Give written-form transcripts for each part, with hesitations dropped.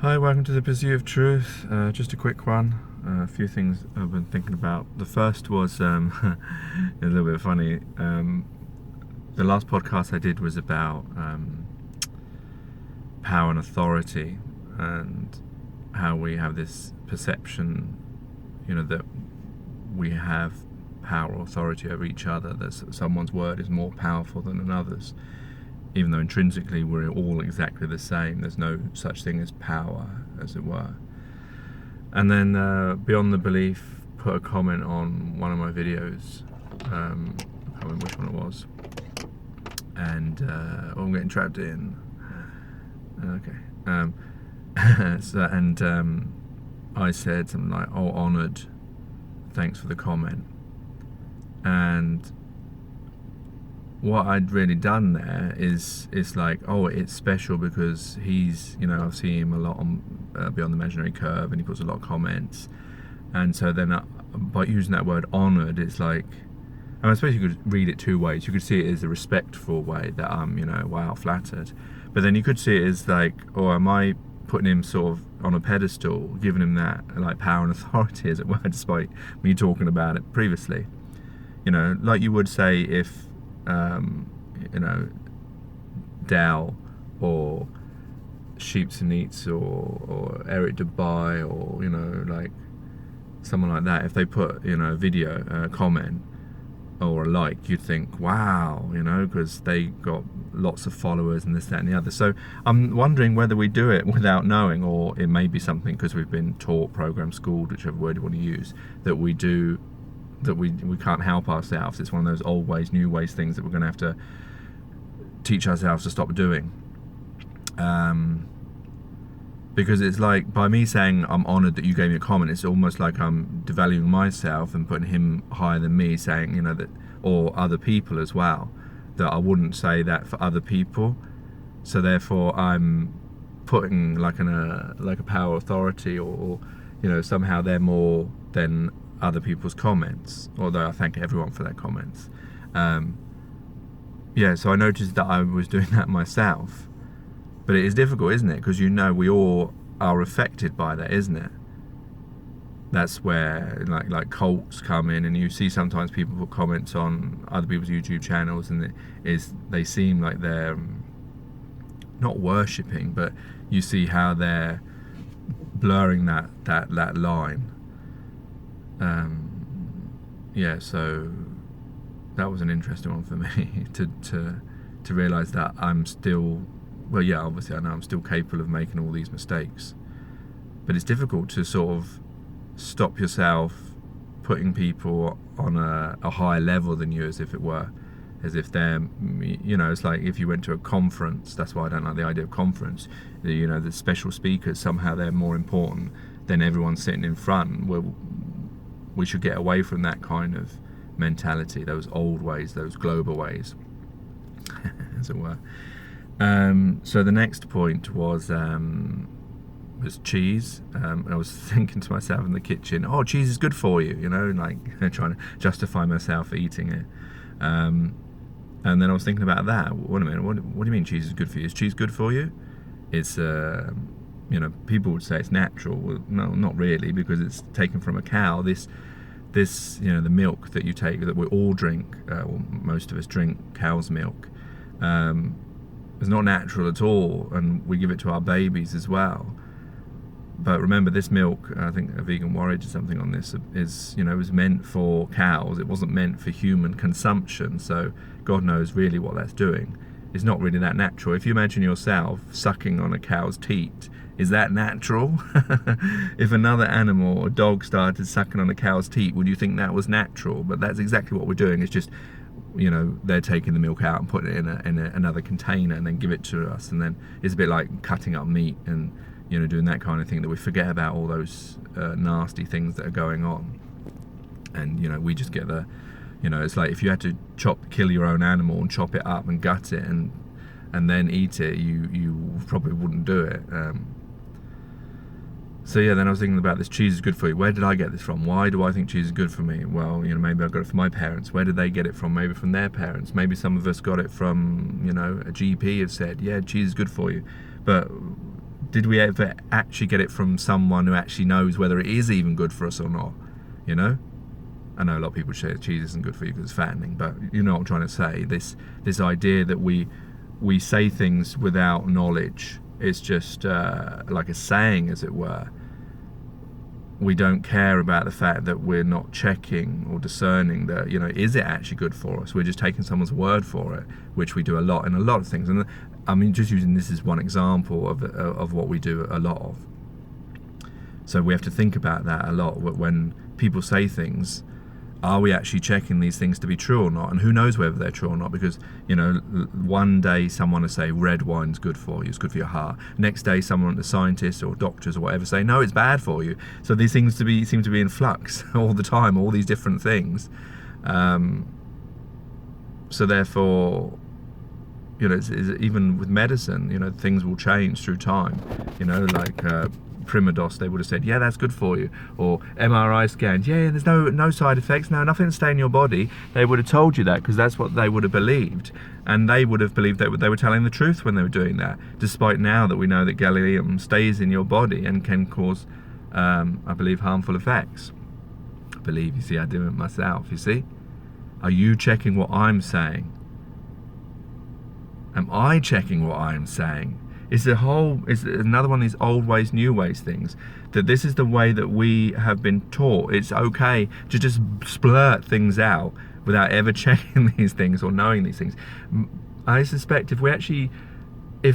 Hi, welcome to the Pursuit of Truth. Just a quick one. A few things I've been thinking about. The first was a little bit funny. The last podcast I did was about power and authority, and how we have this perception, that we have power or authority over each other, that someone's word is more powerful than another's, even though intrinsically we're all exactly the same. There's no such thing as power, as it were. And then Beyond the Belief put a comment on one of my videos. I can't remember which one it was. And I'm getting trapped in. Okay. I said something like, "Oh, honoured. Thanks for the comment." And what I'd really done there is like, oh, it's special because he's, I've seen him a lot on Beyond the Imaginary Curve, and he puts a lot of comments. And so then by using that word honoured, it's like, I suppose you could read it two ways. You could see it as a respectful way that I'm, wow, flattered. But then you could see it as like, oh, am I putting him sort of on a pedestal, giving him that like power and authority, as it were, despite me talking about it previously. Like you would say if Dell or Sheeps and Eats or Eric Dubai or like someone like that, if they put a video, a comment or a like, you'd think, wow, because they got lots of followers and this, that and the other. So I'm wondering whether we do it without knowing, or it may be something because we've been taught, programmed, schooled, whichever word you want to use, that we do, that we can't help ourselves. It's one of those old ways, new ways things that we're going to have to teach ourselves to stop doing. Because it's like, by me saying I'm honoured that you gave me a comment, it's almost like I'm devaluing myself and putting him higher than me, saying, that, or other people as well, that I wouldn't say that for other people. So therefore I'm putting like a power authority, or somehow they're more than other people's comments, although I thank everyone for their comments. So I noticed that I was doing that myself. But it is difficult, isn't it? Because we all are affected by that, isn't it? That's where like cults come in, and you see sometimes people put comments on other people's YouTube channels, and they seem like they're not worshipping, but you see how they're blurring that line. So that was an interesting one for me to realise that I'm still, obviously I know I'm still capable of making all these mistakes, but it's difficult to sort of stop yourself putting people on a higher level than you, as if it were, as if they're, it's like if you went to a conference. That's why I don't like the idea of conference. The special speakers, somehow they're more important than everyone sitting in front. We should get away from that kind of mentality, those old ways, those global ways, as it were. So the next point was cheese. I was thinking to myself in the kitchen, oh, cheese is good for you, like trying to justify myself for eating it. And then I was thinking about that. Wait a minute, what do you mean cheese is good for you? Is cheese good for you? It's people would say it's natural. Well, no, not really, because it's taken from a cow. This the milk that you take, that we all drink, most of us drink cow's milk, is not natural at all, and we give it to our babies as well. But remember, this milk, I think a Vegan Warrior did something on this, is was meant for cows. It wasn't meant for human consumption. So God knows really what that's doing. It's not really that natural. If you imagine yourself sucking on a cow's teat, is that natural? If another animal, a dog, started sucking on a cow's teat, would you think that was natural? But that's exactly what we're doing. It's just, they're taking the milk out and putting it in another container and then give it to us. And then it's a bit like cutting up meat and, doing that kind of thing, that we forget about all those nasty things that are going on. And, we just get it's like if you had to kill your own animal and chop it up and gut it and then eat it, you probably wouldn't do it. Then I was thinking about this cheese is good for you. Where did I get this from? Why do I think cheese is good for me? Well, maybe I got it from my parents. Where did they get it from? Maybe from their parents. Maybe some of us got it from, a GP have said, yeah, cheese is good for you. But Did we ever actually get it from someone who actually knows whether it is even good for us or not? You know? I know a lot of people say cheese isn't good for you because it's fattening, but you know what I'm trying to say. This idea that we say things without knowledge. It's just like a saying, as it were. We don't care about the fact that we're not checking or discerning that, you know, is it actually good for us? We're just taking someone's word for it, which we do a lot in a lot of things. And I mean, just using this as one example of what we do a lot of. So we have to think about that a lot when people say things. Are we actually checking these things to be true or not? And who knows whether they're true or not? Because, you know, one day someone will say red wine's good for you, it's good for your heart. Next day, someone, the scientists or doctors or whatever, say no, it's bad for you. So these things seem to be in flux all the time, all these different things. So therefore, you know, even with medicine, you know, things will change through time. You know, like Primodos, they would have said, yeah, that's good for you. Or MRI scans, yeah, there's no side effects, nothing to stay in your body. They would have told you that because that's what they would have believed. And they would have believed that they were telling the truth when they were doing that, despite now that we know that gadolinium stays in your body and can cause, I believe, harmful effects. I believe, you see, I do it myself, you see. Are you checking what I'm saying? Am I checking what I'm saying? It's another one of these old ways, new ways things. That this is the way that we have been taught. It's okay to just splurt things out without ever checking these things or knowing these things. I suspect if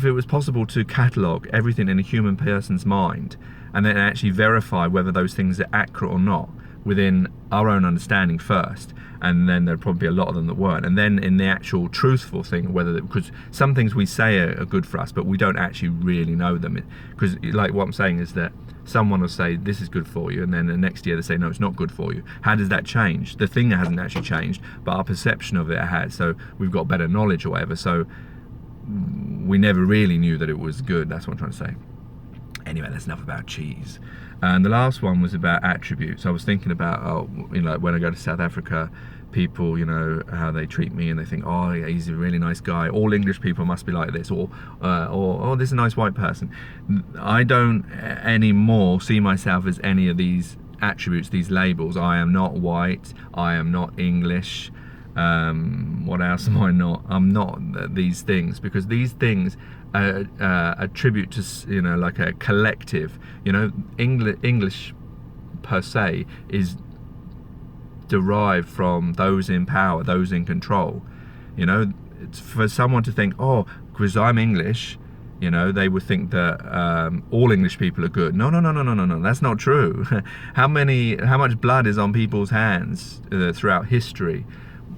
it was possible to catalogue everything in a human person's mind and then actually verify whether those things are accurate or not within our own understanding first, and then there'd probably be a lot of them that weren't, and then in the actual truthful thing, because some things we say are good for us, but we don't actually really know them. Because like what I'm saying is that someone will say this is good for you, and then the next year they say no, it's not good for you. How does that change? The thing hasn't actually changed, but our perception of it has. So we've got better knowledge or whatever, so we never really knew that it was good. That's what I'm trying to say. Anyway, that's enough about cheese. And the last one was about attributes. I was thinking about, you know, when I go to South Africa, people, you know, how they treat me, and they think, oh, yeah, he's a really nice guy. All English people must be like this, or oh, this is a nice white person. I don't anymore see myself as any of these attributes, these labels. I am not white. I am not English. What else am I not? I'm not these things, because these things attribute to, you know, like a collective. You know, English per se is derived from those in power, those in control. You know, it's for someone to think, oh, because I'm English, you know, they would think that all English people are good. No, that's not true. How much blood is on people's hands throughout history?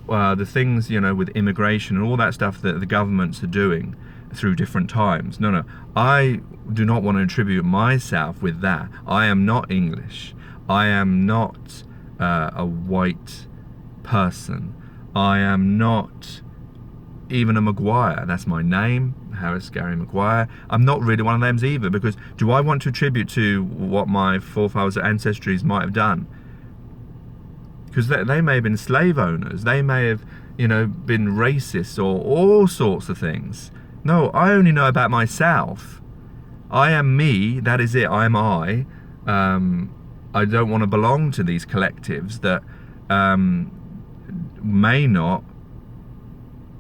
The things, you know, with immigration and all that stuff that the governments are doing through different times. No, I do not want to attribute myself with that. I am not English. I am not a white person. I am not even a Maguire. That's my name, Harris Gary Maguire. I'm not really one of them either, because do I want to attribute to what my forefathers or ancestries might have done? Because they may have been slave owners. They may have, you know, been racist or all sorts of things. No, I only know about myself. I am me, that is it, I am I. I don't want to belong to these collectives that may not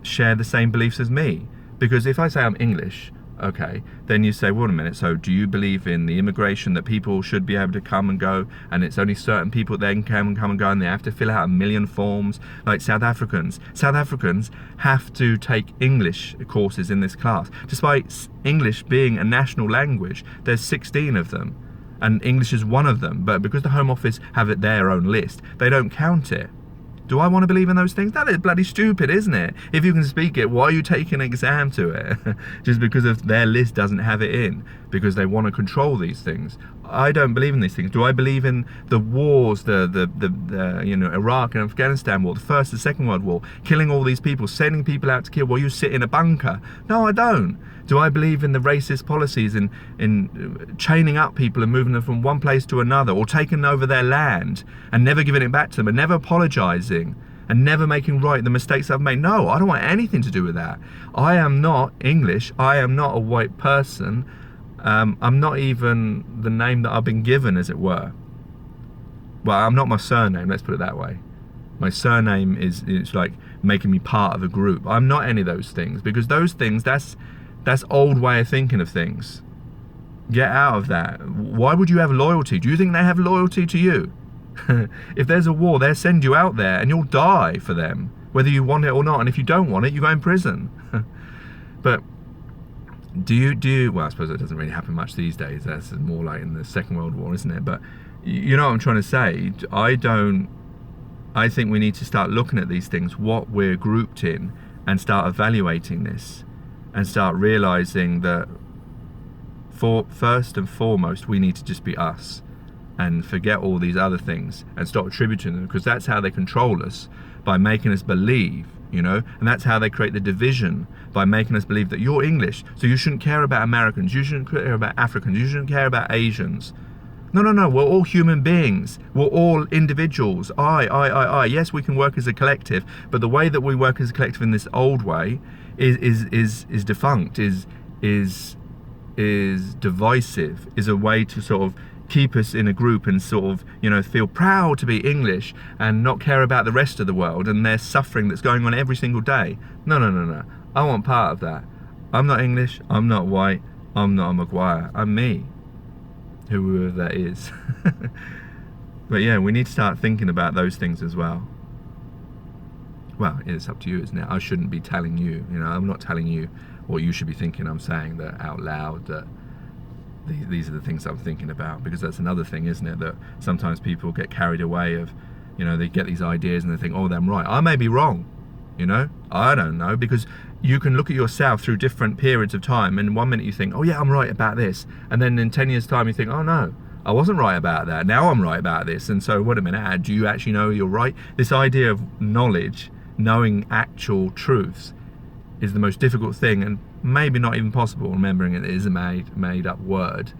share the same beliefs as me. Because if I say I'm English, okay, then you say, wait a minute, so do you believe in the immigration that people should be able to come and go, and it's only certain people that can come and go, and they have to fill out 1 million forms, like South Africans? South Africans have to take English courses in this class. Despite English being a national language, there's 16 of them, and English is one of them, but because the Home Office have it their own list, they don't count it. Do I want to believe in those things? That is bloody stupid, isn't it? If you can speak it, why are you taking an exam to it? Just because of their list doesn't have it in, because they want to control these things. I don't believe in these things. Do I believe in the wars, the you know, Iraq and Afghanistan war, the First and Second World War, killing all these people, sending people out to kill while you sit in a bunker? No, I don't. Do I believe in the racist policies in chaining up people and moving them from one place to another, or taking over their land and never giving it back to them and never apologising and never making right the mistakes I've made? No, I don't want anything to do with that. I am not English. I am not a white person. I'm not even the name that I've been given, as it were. Well, I'm not my surname, let's put it that way. My surname is like making me part of a group. I'm not any of those things, because those things, that's old way of thinking of things. Get out of that. Why would you have loyalty? Do you think they have loyalty to you? If there's a war, they'll send you out there and you'll die for them, whether you want it or not. And if you don't want it, you go in prison. But do you, well, I suppose that doesn't really happen much these days. That's more like in the Second World War, isn't it? But you know what I'm trying to say? I think we need to start looking at these things, what we're grouped in, and start evaluating this, and start realizing that first and foremost, we need to just be us and forget all these other things and stop attributing them, because that's how they control us, by making us believe, you know, and that's how they create the division, by making us believe that you're English, so you shouldn't care about Americans, you shouldn't care about Africans, you shouldn't care about Asians. No, we're all human beings. We're all individuals. I. Yes, we can work as a collective, but the way that we work as a collective in this old way is defunct, is divisive, is a way to sort of keep us in a group and sort of, you know, feel proud to be English and not care about the rest of the world and their suffering that's going on every single day. No. I want part of that. I'm not English, I'm not white, I'm not a Maguire, I'm me. Whoever that is. But yeah, we need to start thinking about those things as well. Well, it's up to you, isn't it? I shouldn't be telling you, you know, I'm not telling you what you should be thinking. I'm saying that out loud, that these are the things I'm thinking about, because that's another thing, isn't it? That sometimes people get carried away of, you know, they get these ideas and they think, oh, I'm right. I may be wrong, you know? I don't know, because you can look at yourself through different periods of time, and 1 minute you think, oh yeah, I'm right about this, and then in 10 years time you think, oh no, I wasn't right about that, now I'm right about this. And so wait a minute, do you actually know you're right? This idea of knowledge, knowing actual truths, is the most difficult thing, and maybe not even possible, remembering it is a made up word.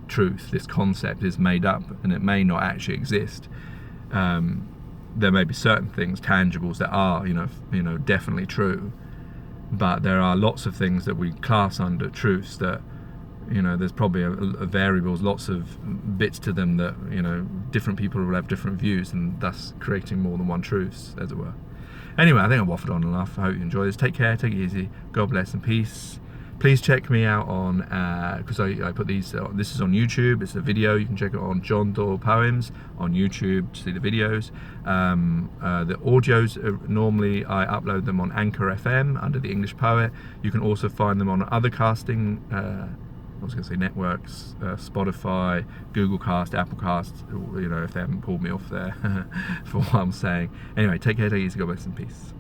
Truth, this concept, is made up and it may not actually exist. There may be certain things, tangibles, that are, you know, definitely true, but there are lots of things that we class under truths that, you know, there's probably a variables, lots of bits to them that, you know, different people will have different views, and thus creating more than one truth, as it were. Anyway, I think I waffled on enough. I hope you enjoy this. Take care, take it easy. God bless and peace. Please check me out on, because I put these, this is on YouTube, it's a video, you can check it on John Doyle Poems on YouTube to see the videos. The audios, normally I upload them on Anchor FM under The English Poet. You can also find them on other casting, I was going to say networks, Spotify, Google Cast, Apple Cast, you know, if they haven't pulled me off there for what I'm saying. Anyway, take care, take it easy, God bless and peace.